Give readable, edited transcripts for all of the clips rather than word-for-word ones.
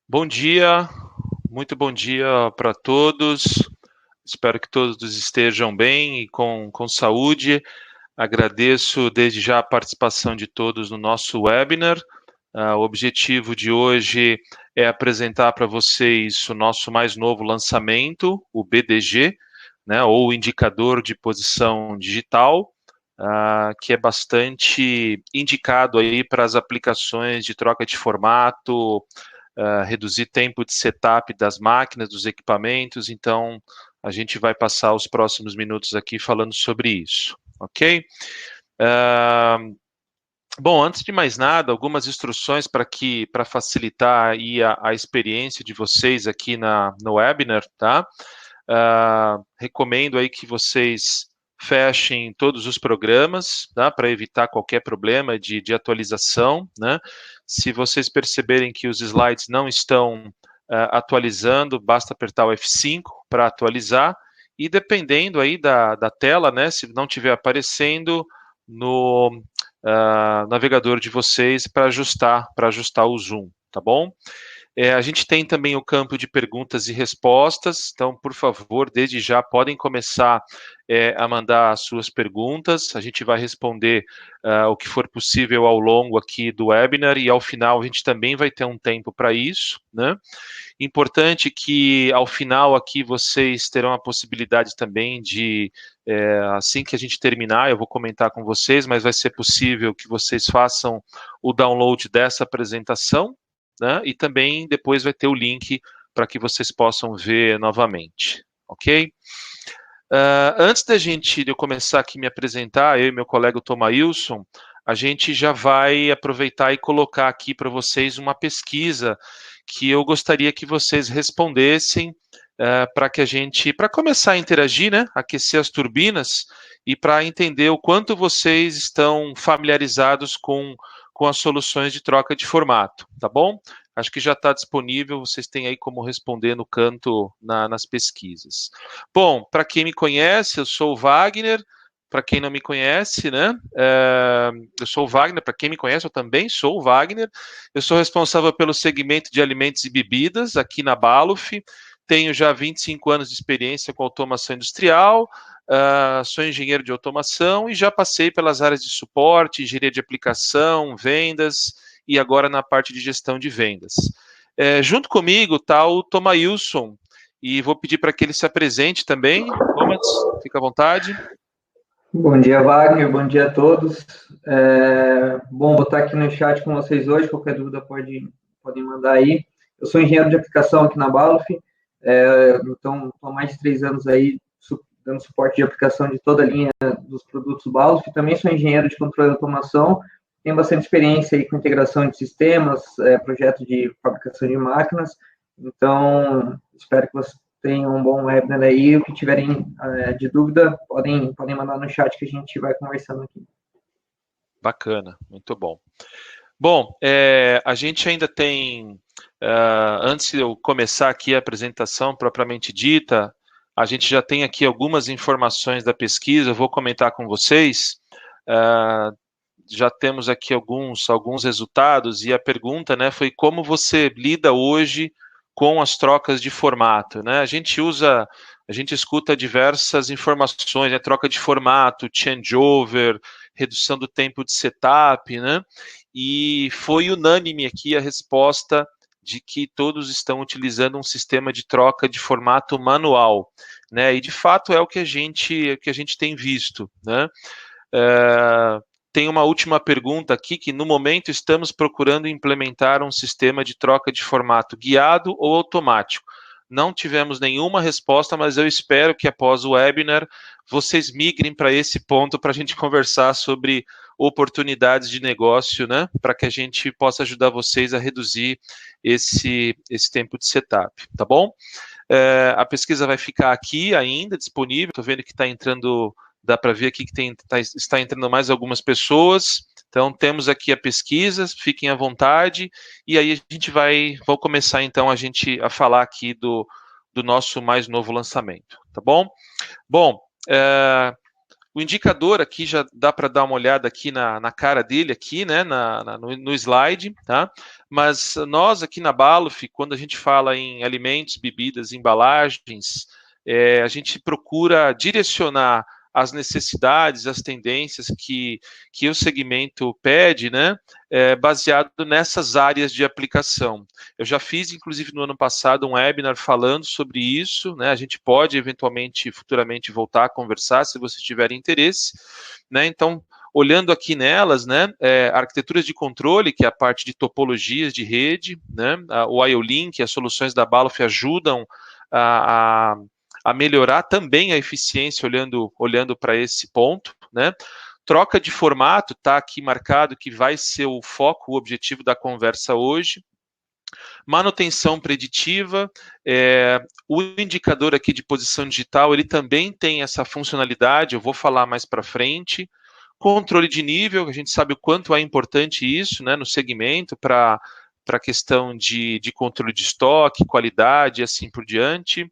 Bom dia, muito bom dia para todos. Espero que todos estejam bem e com saúde. Agradeço desde já a participação de todos no nosso webinar. O objetivo de hoje é apresentar para vocês o nosso mais novo lançamento, o BDG, né, ou Indicador de Posição Digital, que é bastante indicado aí para as aplicações de troca de formato, reduzir tempo de setup das máquinas, dos equipamentos. Então, a gente vai passar os próximos minutos aqui falando sobre isso, ok? Bom, antes de mais nada, algumas instruções para facilitar aí a experiência de vocês aqui no webinar, tá? Recomendo aí que vocês fechem todos os programas, tá? Para evitar qualquer problema de atualização, né? Se vocês perceberem que os slides não estão atualizando, basta apertar o F5 para atualizar, e dependendo aí da tela, né? Se não estiver aparecendo no navegador de vocês para ajustar o zoom, tá bom? A gente tem também o campo de perguntas e respostas, então, por favor, desde já podem começar a mandar as suas perguntas. A gente vai responder o que for possível ao longo aqui do webinar e ao final a gente também vai ter um tempo para isso, né? Importante que ao final aqui vocês terão a possibilidade também de, assim que a gente terminar, eu vou comentar com vocês, mas vai ser possível que vocês façam o download dessa apresentação, né? E também depois vai ter o link para que vocês possam ver novamente, ok? Antes de eu começar aqui me apresentar, eu e meu colega Tomailson, a gente já vai aproveitar e colocar aqui para vocês uma pesquisa que eu gostaria que vocês respondessem para começar a interagir, né, aquecer as turbinas e para entender o quanto vocês estão familiarizados com as soluções de troca de formato, tá bom? Acho que já está disponível, vocês têm aí como responder no canto nas pesquisas. Bom, para quem me conhece, eu sou o Wagner. Para quem não me conhece, né? Eu sou o Wagner. Para quem me conhece, eu também sou o Wagner. Eu sou responsável pelo segmento de alimentos e bebidas aqui na Baluf. Tenho já 25 anos de experiência com automação industrial. Sou engenheiro de automação e já passei pelas áreas de suporte, engenharia de aplicação, vendas e agora na parte de gestão de vendas. Junto comigo está o Tomailson, e vou pedir para que ele se apresente também. Thomas, fica à vontade. Bom dia, Wagner. Bom dia a todos. Bom, vou estar aqui no chat com vocês hoje. Qualquer dúvida podem mandar aí. Eu sou engenheiro de aplicação aqui na Baluf. Então, estou há mais de 3 anos aí dando suporte de aplicação de toda a linha dos produtos Baluf. Também sou engenheiro de controle de automação. Tenho bastante experiência aí com integração de sistemas, projeto de fabricação de máquinas. Então, espero que vocês tenham um bom webinar aí. O que tiverem de dúvida, podem mandar no chat que a gente vai conversando aqui. Bacana, muito bom. Bom, a gente ainda tem, antes de eu começar aqui a apresentação propriamente dita, a gente já tem aqui algumas informações da pesquisa, eu vou comentar com vocês. Já temos aqui alguns resultados, e a pergunta, né, foi como você lida hoje com as trocas de formato, né? A gente escuta diversas informações, né? Troca de formato, changeover, redução do tempo de setup, né? E foi unânime aqui a resposta de que todos estão utilizando um sistema de troca de formato manual, né? E de fato é o que a gente tem visto, né? Tem uma última pergunta aqui, que no momento estamos procurando implementar um sistema de troca de formato guiado ou automático. Não tivemos nenhuma resposta, mas eu espero que após o webinar vocês migrem para esse ponto para a gente conversar sobre oportunidades de negócio, né? Para que a gente possa ajudar vocês a reduzir esse tempo de setup, tá bom? A pesquisa vai ficar aqui ainda disponível, estou vendo que está entrando. Dá para ver aqui que está entrando mais algumas pessoas. Então, temos aqui a pesquisa, fiquem à vontade. E aí a gente vou começar, então, a falar aqui do nosso mais novo lançamento, tá bom? Bom, O indicador aqui já dá para dar uma olhada aqui na cara dele, aqui, né, no slide, tá? Mas nós aqui na Balluff, quando a gente fala em alimentos, bebidas, embalagens, a gente procura direcionar as necessidades, as tendências que o segmento pede, né, baseado nessas áreas de aplicação. Eu já fiz, inclusive, no ano passado, um webinar falando sobre isso, né, a gente pode, eventualmente, futuramente, voltar a conversar, se vocês tiverem interesse, né, então, olhando aqui nelas, né, arquiteturas de controle, que é a parte de topologias de rede, né, o IO-Link, as soluções da Balluff ajudam a melhorar também a eficiência olhando para esse ponto, né? Troca de formato, está aqui marcado que vai ser o foco, o objetivo da conversa hoje. Manutenção preditiva, o indicador aqui de posição digital, ele também tem essa funcionalidade, eu vou falar mais para frente. Controle de nível, a gente sabe o quanto é importante isso, né, no segmento, para a questão de controle de estoque, qualidade e assim por diante.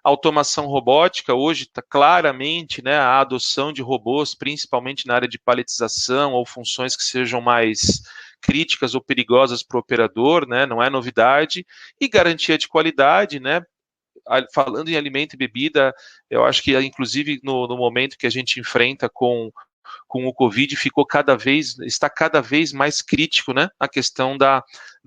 Automação robótica, hoje está claramente, né, a adoção de robôs, principalmente na área de paletização ou funções que sejam mais críticas ou perigosas para o operador, né, não é novidade. E garantia de qualidade, né, falando em alimento e bebida, eu acho que, inclusive, no momento que a gente enfrenta com o Covid, está cada vez mais crítico, né, a questão da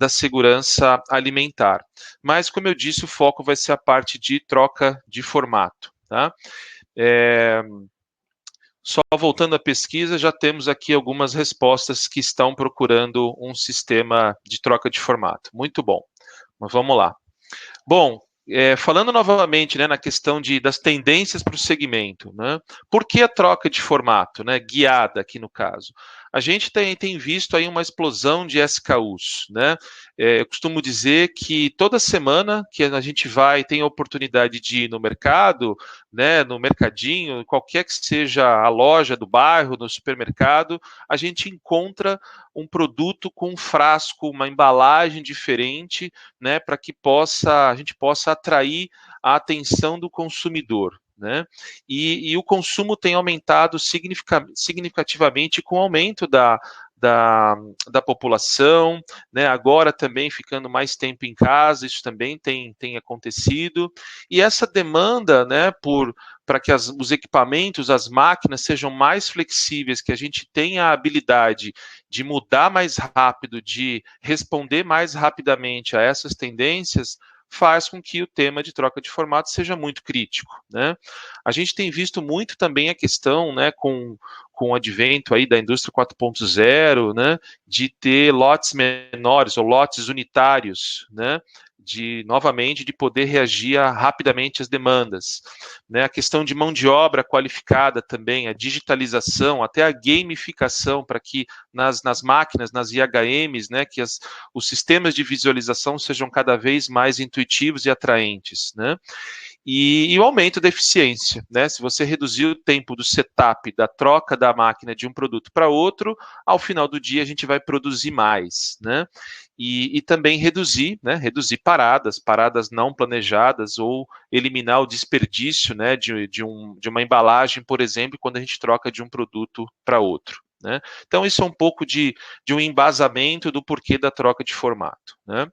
segurança alimentar. Mas, como eu disse, o foco vai ser a parte de troca de formato, tá? Só voltando à pesquisa, já temos aqui algumas respostas que estão procurando um sistema de troca de formato. Muito bom. Mas vamos lá. Bom, falando novamente, né, na questão das tendências para o segmento, né, por que a troca de formato, né, guiada aqui no caso? A gente tem visto aí uma explosão de SKUs, né? Eu costumo dizer que toda semana que a gente tem a oportunidade de ir no mercado, né, no mercadinho, qualquer que seja a loja do bairro, no supermercado, a gente encontra um produto com um frasco, uma embalagem diferente, né, para que a gente possa atrair a atenção do consumidor, né? E o consumo tem aumentado significativamente com o aumento da população, né? Agora também ficando mais tempo em casa, isso também tem acontecido, e essa demanda, né, para que os equipamentos, as máquinas sejam mais flexíveis, que a gente tenha a habilidade de mudar mais rápido, de responder mais rapidamente a essas tendências, faz com que o tema de troca de formato seja muito crítico, né? A gente tem visto muito também a questão, né, com o advento aí da indústria 4.0, né, de ter lotes menores ou lotes unitários, né, novamente, de poder reagir rapidamente às demandas, né, a questão de mão de obra qualificada também, a digitalização, até a gamificação, para que nas máquinas, nas IHMs, né, que os sistemas de visualização sejam cada vez mais intuitivos e atraentes, né? E o aumento da eficiência, né? Se você reduzir o tempo do setup, da troca da máquina de um produto para outro, ao final do dia a gente vai produzir mais, né? E também reduzir paradas não planejadas, ou eliminar o desperdício, né, de uma embalagem, por exemplo, quando a gente troca de um produto para outro, né? Então, isso é um pouco de um embasamento do porquê da troca de formato, né?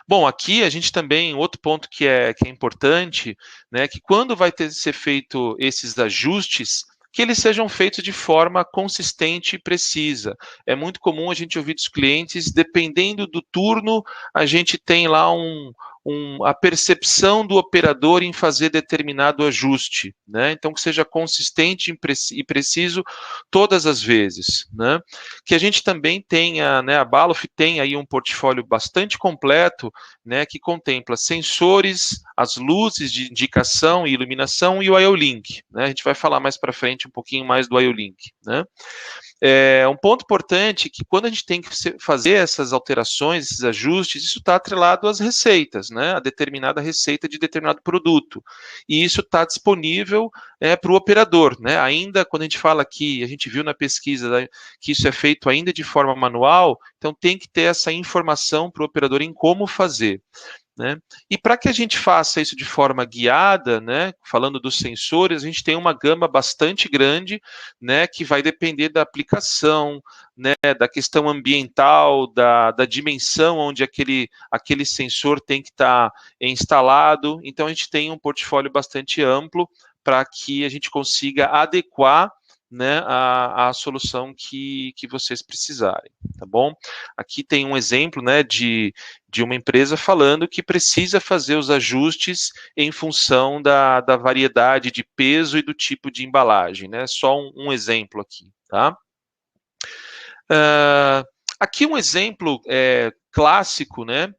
Bom, aqui a gente também, outro ponto que é importante, né, que quando vai ser feito esses ajustes, que eles sejam feitos de forma consistente e precisa. É muito comum a gente ouvir dos clientes, dependendo do turno, a gente tem lá a percepção do operador em fazer determinado ajuste, né? Então, que seja consistente e preciso todas as vezes, né? Que a gente também tenha, né, a Balluff tem aí um portfólio bastante completo, né, que contempla sensores, as luzes de indicação e iluminação e o IO-Link, né? A gente vai falar mais para frente um pouquinho mais do IO-Link, né? Um ponto importante é que quando a gente tem que fazer essas alterações, esses ajustes, isso está atrelado às receitas, né, a determinada receita de determinado produto. E isso está disponível para o operador, né? Ainda quando a gente fala aqui, a gente viu na pesquisa, né, que isso é feito ainda de forma manual, então tem que ter essa informação para o operador em como fazer. né? E para que a gente faça isso de forma guiada, né, falando dos sensores, a gente tem uma gama bastante grande, né, que vai depender da aplicação, né, da questão ambiental, da dimensão onde aquele sensor tem que estar instalado. Então, a gente tem um portfólio bastante amplo para que a gente consiga adequar, né, a solução que vocês precisarem, tá bom? Aqui tem um exemplo, né, de uma empresa falando que precisa fazer os ajustes em função da variedade de peso e do tipo de embalagem, né? Só um exemplo aqui, tá? Aqui um exemplo clássico, né,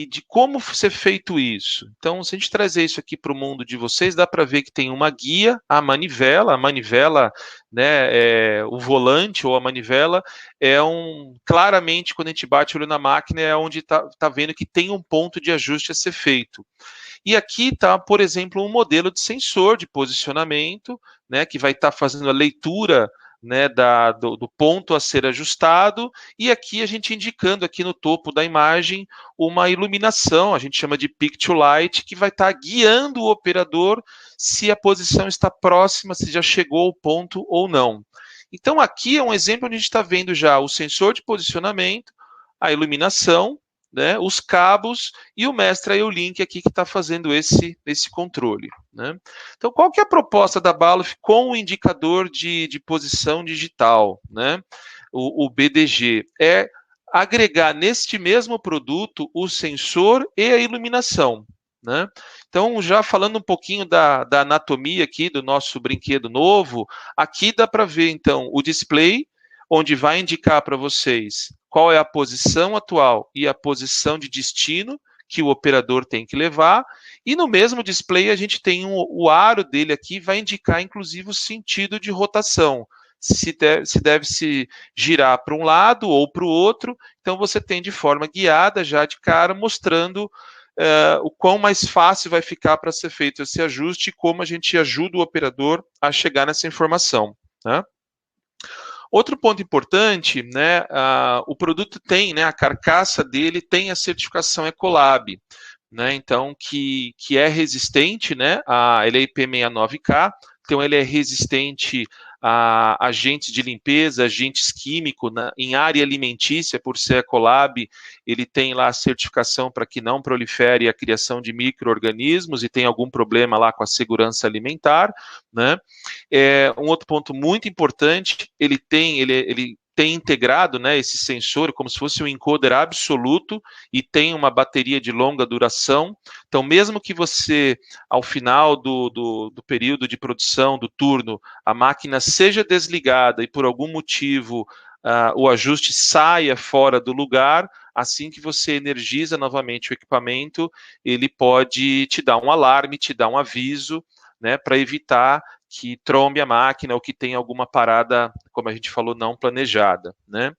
de como ser feito isso. Então, se a gente trazer isso aqui para o mundo de vocês, dá para ver que tem uma guia, a manivela, né, o volante ou a manivela claramente, quando a gente bate o olho na máquina, é onde tá vendo que tem um ponto de ajuste a ser feito. E aqui está, por exemplo, um modelo de sensor de posicionamento, né, que vai estar fazendo a leitura, né, do ponto a ser ajustado, e aqui a gente indicando aqui no topo da imagem uma iluminação, a gente chama de Pick to Light, que vai estar guiando o operador se a posição está próxima, se já chegou ao ponto ou não. Então aqui é um exemplo onde a gente está vendo já o sensor de posicionamento, a iluminação, né, os cabos e o mestre IO-Link aqui que está fazendo esse controle, né? Então, qual que é a proposta da Balluff com o indicador de posição digital, né? O BDG é agregar neste mesmo produto o sensor e a iluminação, né? Então, já falando um pouquinho da anatomia aqui do nosso brinquedo novo, aqui dá para ver, então, o display, onde vai indicar para vocês qual é a posição atual e a posição de destino que o operador tem que levar, e no mesmo display a gente tem o aro dele aqui, vai indicar inclusive o sentido de rotação, se deve se girar para um lado ou para o outro, então você tem de forma guiada já de cara, mostrando o quão mais fácil vai ficar para ser feito esse ajuste e como a gente ajuda o operador a chegar nessa informação, né? Outro ponto importante, né, o produto tem, né, a carcaça dele tem a certificação Ecolab, né, então que é resistente, né, ele é IP69K, então ele é resistente a agentes de limpeza, agentes químicos, em área alimentícia, por ser Ecolab, ele tem lá a certificação para que não prolifere a criação de micro-organismos e tem algum problema lá com a segurança alimentar, né. Um outro ponto muito importante, ele tem integrado, né, esse sensor como se fosse um encoder absoluto e tem uma bateria de longa duração. Então, mesmo que você, ao final do período de produção, do turno, a máquina seja desligada e por algum motivo o ajuste saia fora do lugar, assim que você energiza novamente o equipamento, ele pode te dar um alarme, te dar um aviso, né, para evitar que trombe a máquina ou que tenha alguma parada, como a gente falou, não planejada, né?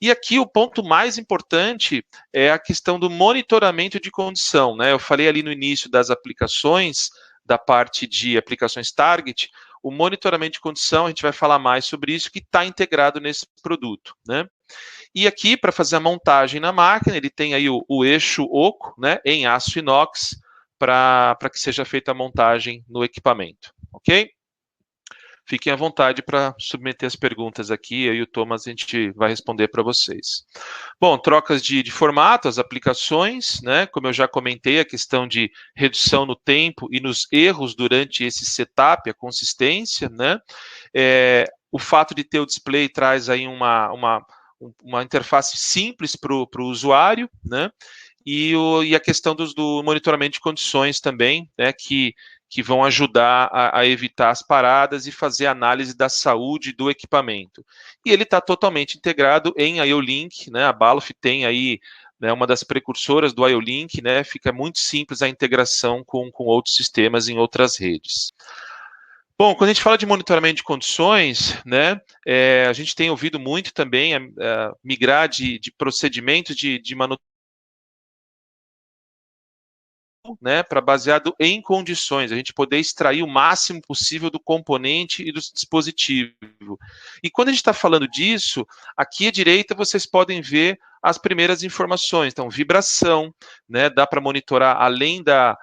E aqui o ponto mais importante é a questão do monitoramento de condição, né? Eu falei ali no início das aplicações, da parte de aplicações target, o monitoramento de condição, a gente vai falar mais sobre isso, que está integrado nesse produto, né? E aqui, para fazer a montagem na máquina, ele tem aí o eixo oco, né, em aço inox, para que seja feita a montagem no equipamento, ok? Fiquem à vontade para submeter as perguntas aqui, eu e o Thomas a gente vai responder para vocês. Bom, trocas de formato, as aplicações, né? Como eu já comentei, a questão de redução no tempo e nos erros durante esse setup, a consistência, né? O fato de ter o display traz aí uma interface simples para o usuário, né? E a questão do monitoramento de condições também, né? Que vão ajudar a evitar as paradas e fazer análise da saúde do equipamento. E ele está totalmente integrado em IO-Link, né? A Balluff tem aí, né, uma das precursoras do IO-Link, né? Fica muito simples a integração com outros sistemas em outras redes. Bom, quando a gente fala de monitoramento de condições, né, a gente tem ouvido muito também migrar de procedimentos de manutenção tudo, né, para baseado em condições, a gente poder extrair o máximo possível do componente e do dispositivo. E quando a gente está falando disso, aqui à direita vocês podem ver as primeiras informações. Então, vibração, né, dá para monitorar além da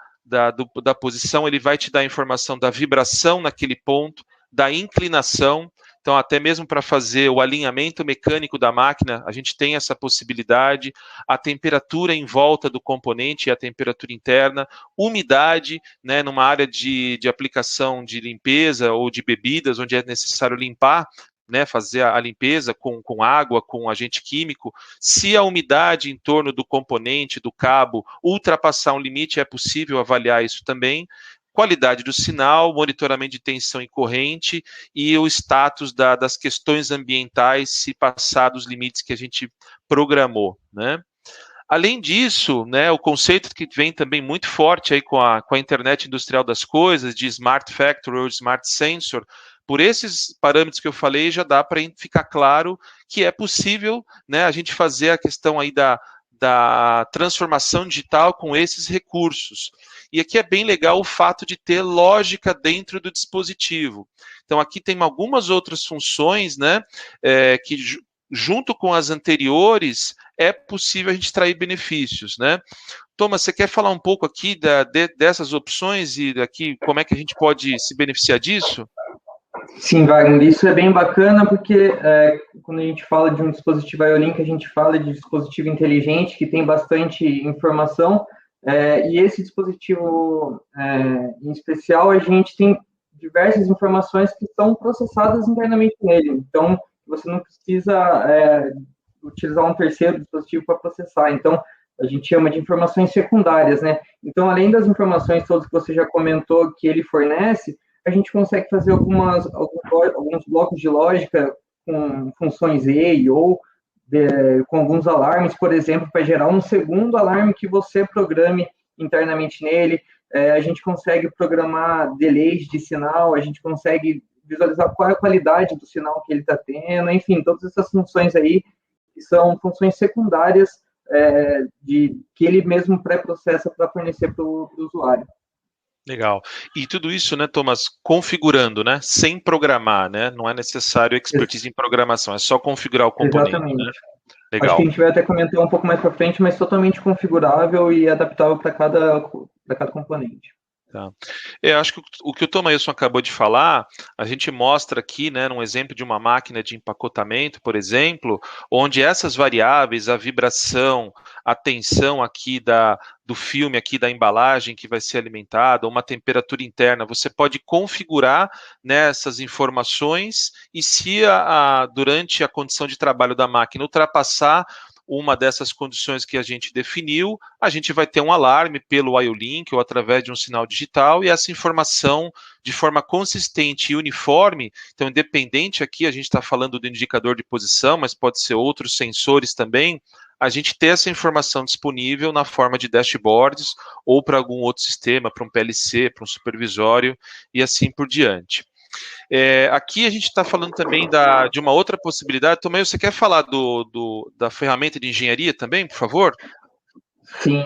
posição, ele vai te dar a informação da vibração naquele ponto, da inclinação. Então, até mesmo para fazer o alinhamento mecânico da máquina, a gente tem essa possibilidade, a temperatura em volta do componente e a temperatura interna, umidade, né, numa área de aplicação de limpeza ou de bebidas, onde é necessário limpar, né, fazer a limpeza com água, com agente químico. Se a umidade em torno do componente, do cabo, ultrapassar um limite, é possível avaliar isso também. Qualidade do sinal, monitoramento de tensão e corrente e o status das questões ambientais se passar dos limites que a gente programou, né? Além disso, né, o conceito que vem também muito forte aí com a internet industrial das coisas, de Smart Factory ou Smart Sensor, por esses parâmetros que eu falei, já dá para ficar claro que é possível, né, a gente fazer a questão aí da transformação digital com esses recursos. E aqui é bem legal o fato de ter lógica dentro do dispositivo. Então, aqui tem algumas outras funções, né, que junto com as anteriores, é possível a gente extrair benefícios, né? Thomas, você quer falar um pouco aqui dessas opções e daqui como é que a gente pode se beneficiar disso? Sim, Wagner, isso é bem bacana porque quando a gente fala de um dispositivo IO-Link, a gente fala de dispositivo inteligente que tem bastante informação, e esse dispositivo em especial, a gente tem diversas informações que são processadas internamente nele, então você não precisa utilizar um terceiro dispositivo para processar, então a gente chama de informações secundárias, né? Então, além das informações todas que você já comentou que ele fornece, a gente consegue fazer alguns blocos de lógica com funções E ou com alguns alarmes, por exemplo, para gerar um segundo alarme que você programe internamente nele. A gente consegue programar delays de sinal, a gente consegue visualizar qual é a qualidade do sinal que ele está tendo, enfim, todas essas funções aí são funções secundárias que ele mesmo pré-processa para fornecer para o usuário. Legal. E tudo isso, né, Thomas, configurando, né, sem programar, né, não é necessário expertise em programação, é só configurar o componente. Exatamente. Né? Legal. Acho que a gente vai até comentar um pouco mais para frente, mas totalmente configurável e adaptável para cada componente. Tá. Eu acho que o que o Thomason acabou de falar, a gente mostra aqui, né, num exemplo de uma máquina de empacotamento, por exemplo, onde essas variáveis, a vibração, a tensão aqui do filme aqui da embalagem que vai ser alimentada, uma temperatura interna, você pode configurar nessas informações e se durante a condição de trabalho da máquina ultrapassar uma dessas condições que a gente definiu, a gente vai ter um alarme pelo IO-Link ou através de um sinal digital e essa informação de forma consistente e uniforme, então independente aqui, a gente está falando do indicador de posição, mas pode ser outros sensores também, a gente ter essa informação disponível na forma de dashboards ou para algum outro sistema, para um PLC, para um supervisório e assim por diante. Aqui a gente está falando também de uma outra possibilidade. Tomé, você quer falar da ferramenta de engenharia também, por favor? Sim.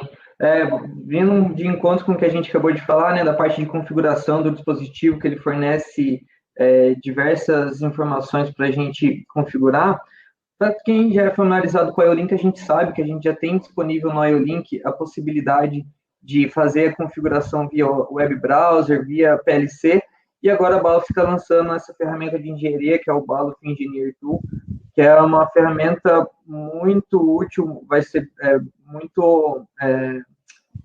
Vindo de encontro com o que a gente acabou de falar, né, da parte de configuração do dispositivo, que ele fornece diversas informações para a gente configurar. Para quem já é familiarizado com o IO-Link, a gente sabe que a gente já tem disponível no IO-Link a possibilidade de fazer a configuração via web browser, via PLC, e agora a Balluff está lançando essa ferramenta de engenharia, que é o Balluff Engineer Tool, que é uma ferramenta muito útil, vai ser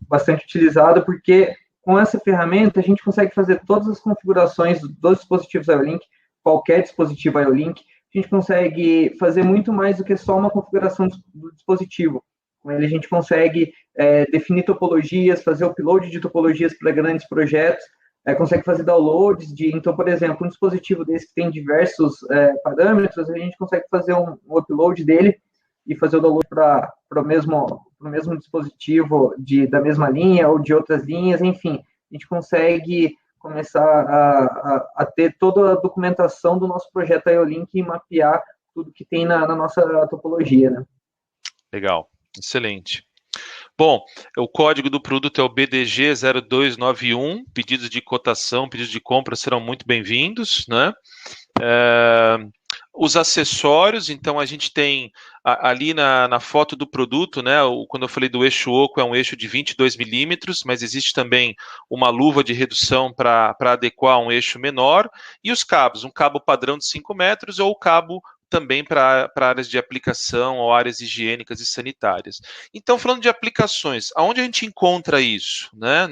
bastante utilizada, porque com essa ferramenta a gente consegue fazer todas as configurações dos dispositivos IO-Link, qualquer dispositivo IO-Link, a gente consegue fazer muito mais do que só uma configuração do dispositivo. Com ele a gente consegue definir topologias, fazer upload de topologias para grandes projetos, consegue fazer downloads então, por exemplo, um dispositivo desse que tem diversos parâmetros, a gente consegue fazer um upload dele e fazer o download para o mesmo dispositivo da mesma linha ou de outras linhas, enfim, a gente consegue começar a ter toda a documentação do nosso projeto IO-Link e mapear tudo que tem na nossa topologia, né? Legal, excelente. Bom, o código do produto é o BDG 0291, pedidos de cotação, pedidos de compra serão muito bem-vindos, né? Os acessórios, então a gente tem ali na foto do produto, né? Quando eu falei do eixo oco, é um eixo de 22 milímetros, mas existe também uma luva de redução para adequar um eixo menor, e os cabos, um cabo padrão de 5 metros ou o cabo também para áreas de aplicação ou áreas higiênicas e sanitárias. Então, falando de aplicações, aonde a gente encontra isso, né,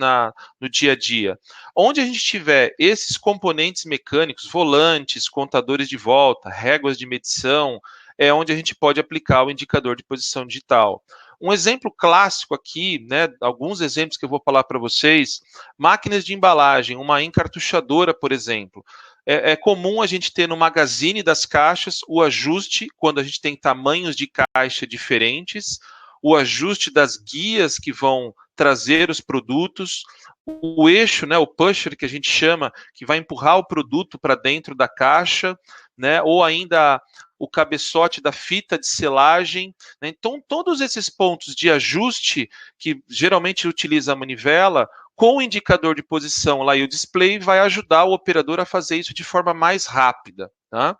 no dia a dia? Onde a gente tiver esses componentes mecânicos, volantes, contadores de volta, réguas de medição, é onde a gente pode aplicar o indicador de posição digital. Um exemplo clássico aqui, né, alguns exemplos que eu vou falar para vocês, máquinas de embalagem, uma encartuchadora, por exemplo. É comum a gente ter no magazine das caixas o ajuste, quando a gente tem tamanhos de caixa diferentes, o ajuste das guias que vão trazer os produtos, o eixo, né, o pusher que a gente chama, que vai empurrar o produto para dentro da caixa, né, ou ainda o cabeçote da fita de selagem, né? Então, todos esses pontos de ajuste, que geralmente utiliza a manivela, com o indicador de posição lá e o display, vai ajudar o operador a fazer isso de forma mais rápida, tá?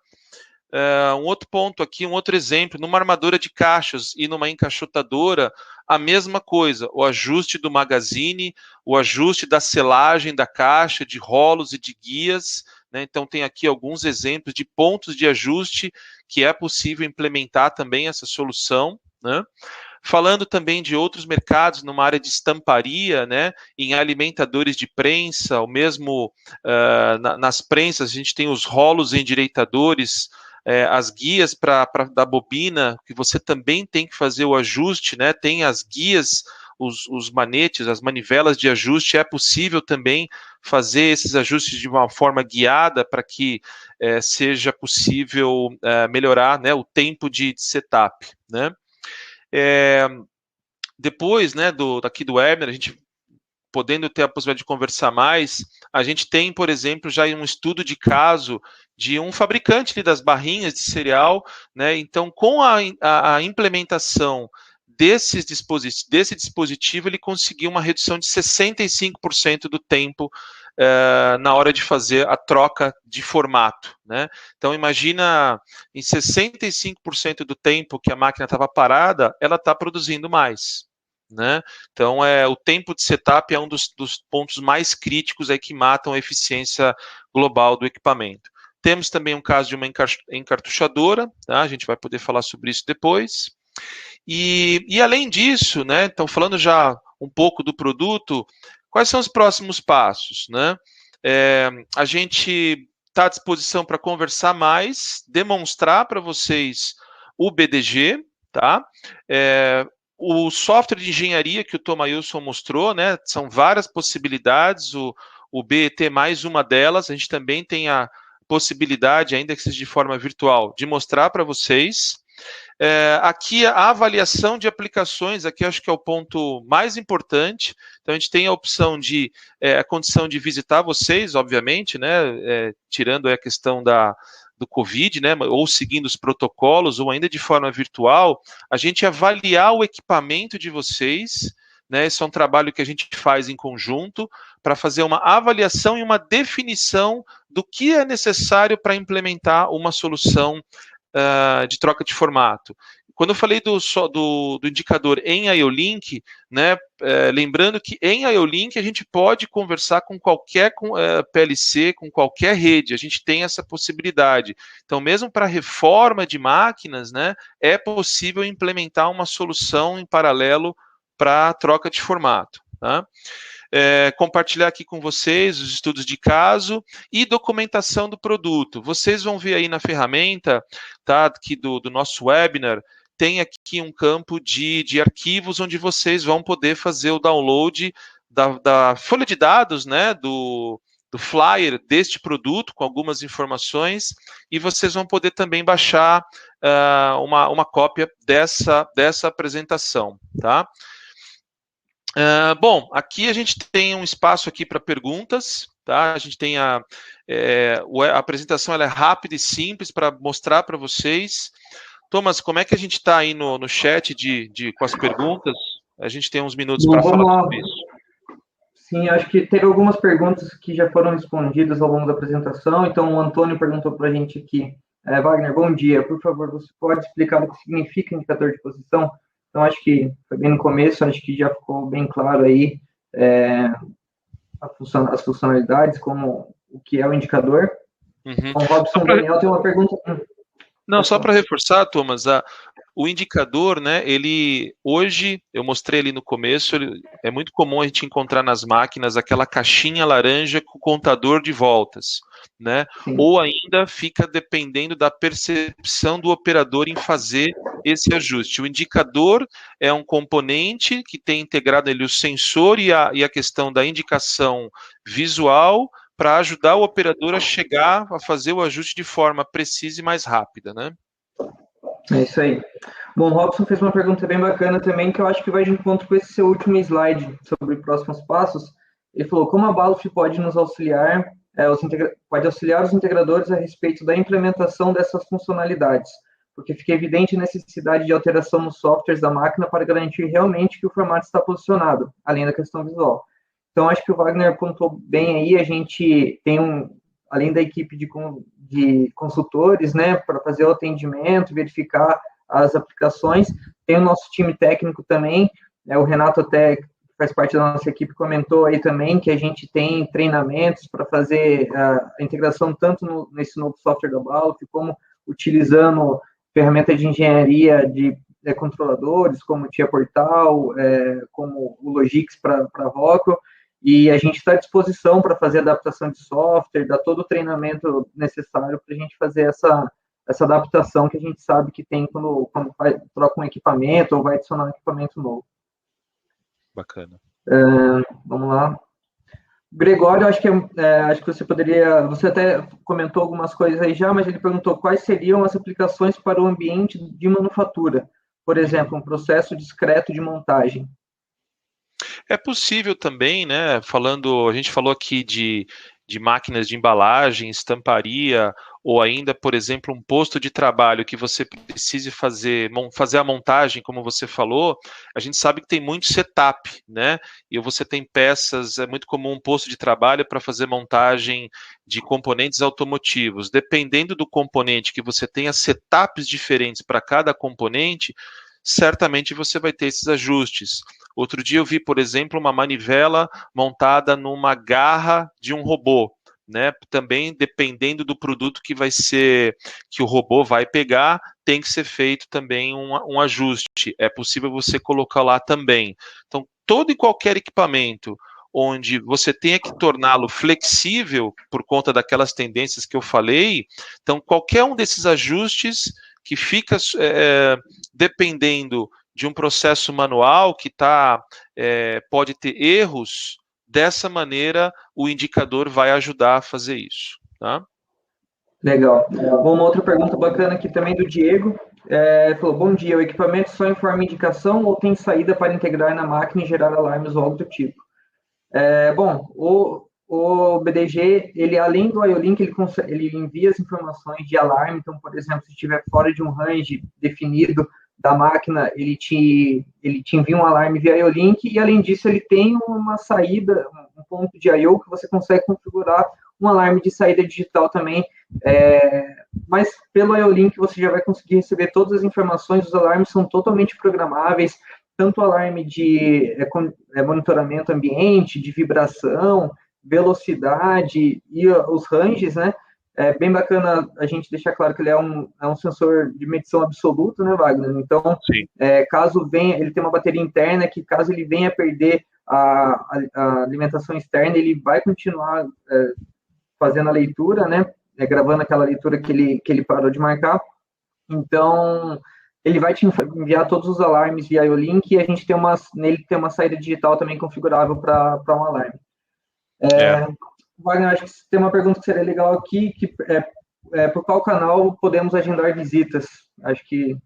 Um outro ponto aqui, um outro exemplo, numa armadura de caixas e numa encaixotadora, a mesma coisa, o ajuste do magazine, o ajuste da selagem da caixa, de rolos e de guias, né? Então tem aqui alguns exemplos de pontos de ajuste que é possível implementar também essa solução, né? Falando também de outros mercados numa área de estamparia, né, em alimentadores de prensa, ou mesmo nas prensas, a gente tem os rolos endireitadores, as guias da bobina, que você também tem que fazer o ajuste, né, tem as guias, os manetes, as manivelas de ajuste, é possível também fazer esses ajustes de uma forma guiada para que seja possível melhorar, né, o tempo de setup, né. Depois, né, daqui do webinar, a gente podendo ter a possibilidade de conversar mais, a gente tem, por exemplo, já um estudo de caso de um fabricante das barrinhas de cereal, né? Então, com a implementação desse dispositivo, ele conseguiu uma redução de 65% do tempo na hora de fazer a troca de formato, né? Então, imagina, em 65% do tempo que a máquina estava parada, ela está produzindo mais, né? Então, o tempo de setup é um dos pontos mais críticos aí que matam a eficiência global do equipamento. Temos também um caso de uma encartuchadora, tá? A gente vai poder falar sobre isso depois. E além disso, né, então falando já um pouco do produto, quais são os próximos passos, né? A gente está à disposição para conversar mais, demonstrar para vocês o BDG, tá? O software de engenharia que o Tomailson mostrou, né, são várias possibilidades, o BET mais uma delas, a gente também tem a possibilidade, ainda que seja de forma virtual, de mostrar para vocês. Aqui a avaliação de aplicações, aqui acho que é o ponto mais importante. Então a gente tem a opção de, a condição de visitar vocês, obviamente, né, tirando a questão do Covid, né, ou seguindo os protocolos, ou ainda de forma virtual, a gente avaliar o equipamento de vocês, né, esse é um trabalho que a gente faz em conjunto, para fazer uma avaliação e uma definição do que é necessário para implementar uma solução de troca de formato. Quando eu falei do indicador em IO-Link, né, lembrando que em IO-Link a gente pode conversar com qualquer PLC, com qualquer rede, a gente tem essa possibilidade. Então, mesmo para reforma de máquinas, né, é possível implementar uma solução em paralelo para troca de formato, tá? Compartilhar aqui com vocês os estudos de caso e documentação do produto. Vocês vão ver aí na ferramenta, tá, aqui do nosso webinar, tem aqui um campo de arquivos onde vocês vão poder fazer o download da folha de dados, né, do flyer deste produto, com algumas informações, e vocês vão poder também baixar uma cópia dessa apresentação, tá? Bom, aqui a gente tem um espaço aqui para perguntas, tá? A gente tem a apresentação, ela é rápida e simples para mostrar para vocês. Thomas, como é que a gente está aí no chat com as perguntas? a gente tem uns minutos Bom, para falar vamos lá. sobre isso. Sim, acho que teve algumas perguntas que já foram respondidas ao longo da apresentação. Então, o Antônio perguntou para a gente aqui, Wagner, bom dia. Por favor, você pode explicar o que significa indicador de posição? Então, acho que foi bem no começo, acho que já ficou bem claro aí as funcionalidades, como o que é o indicador. Uhum. O Robson Daniel tem uma pergunta. Não, só para reforçar, Thomas, o indicador, né, ele, hoje, eu mostrei ali no começo, é muito comum a gente encontrar nas máquinas aquela caixinha laranja com contador de voltas, né, Sim. Ou ainda fica dependendo da percepção do operador em fazer esse ajuste. O indicador é um componente que tem integrado ali o sensor e a questão da indicação visual para ajudar o operador a chegar a fazer o ajuste de forma precisa e mais rápida, né? É isso aí. Bom, o Robson fez uma pergunta bem bacana também, que eu acho que vai de encontro com esse seu último slide sobre próximos passos. Ele falou, como a Baluf pode nos auxiliar, pode auxiliar os integradores a respeito da implementação dessas funcionalidades, porque fica evidente a necessidade de alteração nos softwares da máquina para garantir realmente que o formato está posicionado, além da questão visual. Então, acho que o Wagner apontou bem aí, a gente tem além da equipe de consultores, né, para fazer o atendimento, verificar as aplicações, tem o nosso time técnico também, o Renato até faz parte da nossa equipe, comentou aí também que a gente tem treinamentos para fazer a integração tanto nesse novo software da Baluf, como utilizando ferramentas de engenharia de controladores, como o Tia Portal, como o Logix para Rockwell, e a gente está à disposição para fazer adaptação de software, dar todo o treinamento necessário para a gente fazer essa adaptação que a gente sabe que tem quando troca um equipamento ou vai adicionar um equipamento novo. Bacana. Vamos lá. Gregório, acho que você poderia... Você até comentou algumas coisas aí já, mas ele perguntou quais seriam as aplicações para o ambiente de manufatura. Por exemplo, um processo discreto de montagem. É possível também, né? A gente falou aqui de máquinas de embalagem, estamparia, ou ainda, por exemplo, um posto de trabalho que você precise fazer a montagem, como você falou, a gente sabe que tem muito setup, né? E você tem peças, é muito comum um posto de trabalho para fazer montagem de componentes automotivos. Dependendo do componente que você tenha setups diferentes para cada componente, certamente você vai ter esses ajustes. Outro dia eu vi, por exemplo, uma manivela montada numa garra de um robô, né? Também dependendo do produto que o robô vai pegar, tem que ser feito também um ajuste. É possível você colocar lá também. Então, todo e qualquer equipamento onde você tenha que torná-lo flexível por conta daquelas tendências que eu falei, então qualquer um desses ajustes que fica dependendo de um processo manual que pode ter erros, dessa maneira o indicador vai ajudar a fazer isso. Tá? Legal. Bom, uma outra pergunta bacana aqui também do Diego. Falou, bom dia, o equipamento só informa indicação ou tem saída para integrar na máquina e gerar alarmes ou algo do tipo? Bom, o BDG, ele além do IO-Link, ele envia as informações de alarme. Então, por exemplo, se estiver fora de um range definido da máquina, ele te envia um alarme via IO-Link, e além disso ele tem uma saída, um ponto de I/O que você consegue configurar um alarme de saída digital também, mas pelo IO-Link você já vai conseguir receber todas as informações. Os alarmes são totalmente programáveis, tanto o alarme de monitoramento ambiente, de vibração, velocidade e os ranges, né? É bem bacana a gente deixar claro que ele é um sensor de medição absoluta, né, Wagner? Então, caso venha, ele tem uma bateria interna que, caso ele venha a perder a alimentação externa, ele vai continuar fazendo a leitura, né? Gravando aquela leitura que ele parou de marcar. Então, ele vai te enviar todos os alarmes via IO-Link, e a gente nele tem uma saída digital também configurável para um alarme. Wagner, acho que tem uma pergunta que seria legal aqui, que por qual canal podemos agendar visitas? Acho que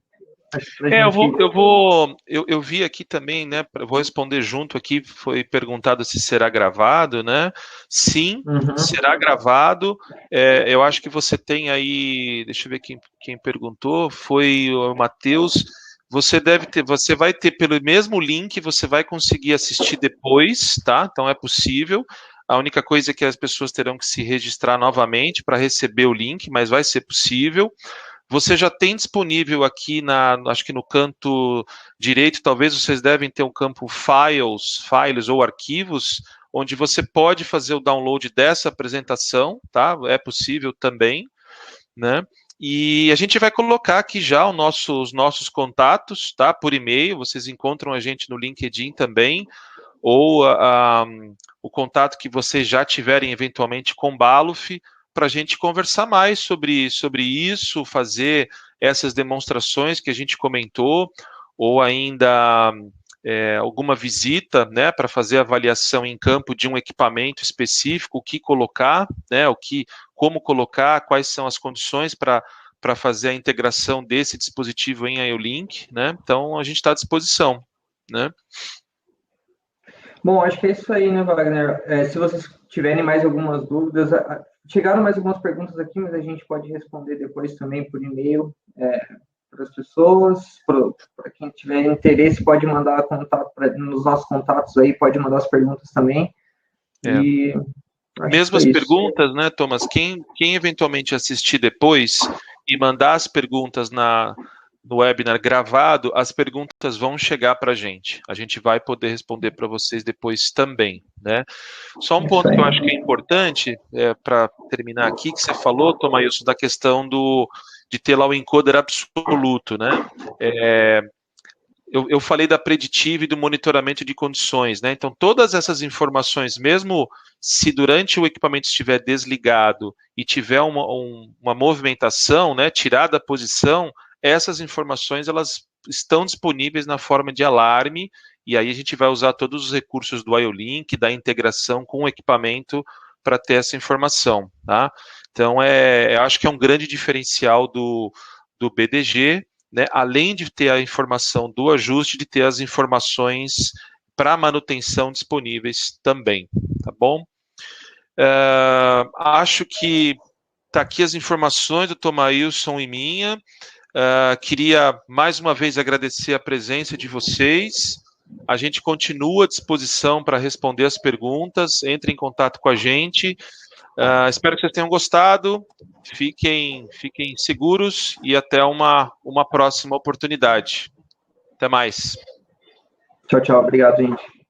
eu vi aqui também, né? Vou responder junto aqui. Foi perguntado se será gravado, né? Sim, será gravado. Eu acho que você tem aí. Deixa eu ver quem perguntou. Foi o Matheus. você vai ter pelo mesmo link, você vai conseguir assistir depois, tá? Então é possível. A única coisa é que as pessoas terão que se registrar novamente para receber o link, mas vai ser possível. Você já tem disponível aqui acho que no canto direito, talvez vocês devem ter um campo files ou arquivos, onde você pode fazer o download dessa apresentação, tá? É possível também, né? E a gente vai colocar aqui já os nossos contatos, tá? Por e-mail, vocês encontram a gente no LinkedIn também, ou o contato que vocês já tiverem eventualmente com Balluff, para a gente conversar mais sobre isso, fazer essas demonstrações que a gente comentou, ou ainda alguma visita, né, para fazer avaliação em campo de um equipamento específico, o que colocar, né, como colocar, quais são as condições para fazer a integração desse dispositivo em IO-Link, né? Então a gente está à disposição, né? Bom, acho que é isso aí, né, Wagner? Se vocês tiverem mais algumas dúvidas, chegaram mais algumas perguntas aqui, mas a gente pode responder depois também por e-mail para as pessoas. Para quem tiver interesse, pode mandar contato nos nossos contatos aí, pode mandar as perguntas também. E mesmo as perguntas, né, Thomas? Quem eventualmente assistir depois e mandar as perguntas no webinar gravado, as perguntas vão chegar para a gente. A gente vai poder responder para vocês depois também, né? Só um ponto que eu acho que é importante, para terminar aqui, que você falou, Tomailson, da questão de ter lá o encoder absoluto, né? Eu falei da preditiva e do monitoramento de condições, né? Então, todas essas informações, mesmo se durante o equipamento estiver desligado e tiver uma movimentação, né, tirada a posição, essas informações elas estão disponíveis na forma de alarme, e aí a gente vai usar todos os recursos do IO-Link, da integração com o equipamento para ter essa informação, tá? Então, eu acho que é um grande diferencial do BDG, né, além de ter a informação do ajuste, de ter as informações para manutenção disponíveis também, tá bom? Acho que tá aqui as informações do Tomailson e minha. Queria mais uma vez agradecer a presença de vocês. A gente continua à disposição para responder as perguntas. Entre em contato com a gente. Espero que vocês tenham gostado. Fiquem seguros e até uma próxima oportunidade. Até mais. Tchau, tchau. Obrigado, gente.